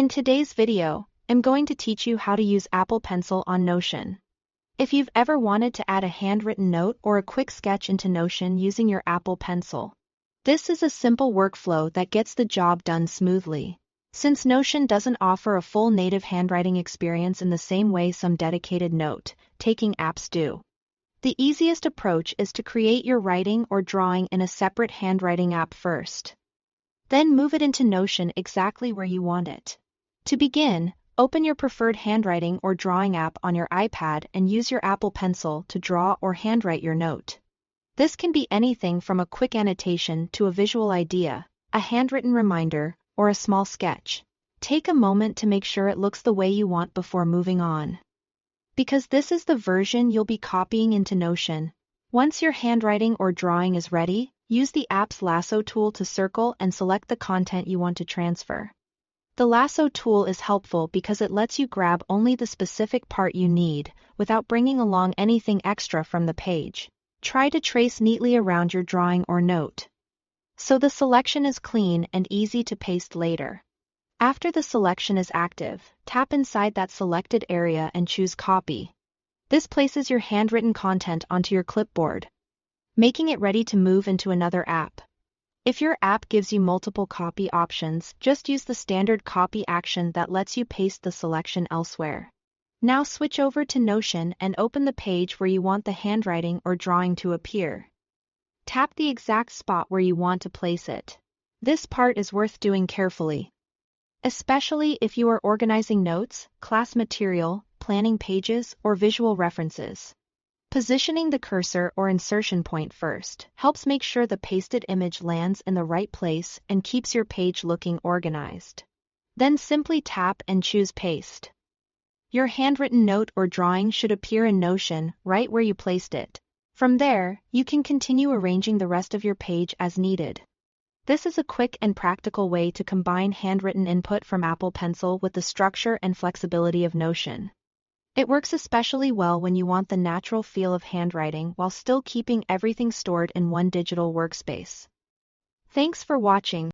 In today's video, I'm going to teach you how to use Apple Pencil on Notion. If you've ever wanted to add a handwritten note or a quick sketch into Notion using your Apple Pencil, this is a simple workflow that gets the job done smoothly. Since Notion doesn't offer a full native handwriting experience in the same way some dedicated note-taking apps do, the easiest approach is to create your writing or drawing in a separate handwriting app first. Then move it into Notion exactly where you want it. To begin, open your preferred handwriting or drawing app on your iPad and use your Apple Pencil to draw or handwrite your note. This can be anything from a quick annotation to a visual idea, a handwritten reminder, or a small sketch. Take a moment to make sure it looks the way you want before moving on. Because this is the version you'll be copying into Notion, once your handwriting or drawing is ready, use the app's lasso tool to circle and select the content you want to transfer. The lasso tool is helpful because it lets you grab only the specific part you need, without bringing along anything extra from the page. Try to trace neatly around your drawing or note, so the selection is clean and easy to paste later. After the selection is active, tap inside that selected area and choose Copy. This places your handwritten content onto your clipboard, making it ready to move into another app. If your app gives you multiple copy options, just use the standard copy action that lets you paste the selection elsewhere. Now switch over to Notion and open the page where you want the handwriting or drawing to appear. Tap the exact spot where you want to place it. This part is worth doing carefully, especially if you are organizing notes, class material, planning pages, or visual references. Positioning the cursor or insertion point first helps make sure the pasted image lands in the right place and keeps your page looking organized. Then simply tap and choose Paste. Your handwritten note or drawing should appear in Notion right where you placed it. From there, you can continue arranging the rest of your page as needed. This is a quick and practical way to combine handwritten input from Apple Pencil with the structure and flexibility of Notion. It works especially well when you want the natural feel of handwriting while still keeping everything stored in one digital workspace. Thanks for watching.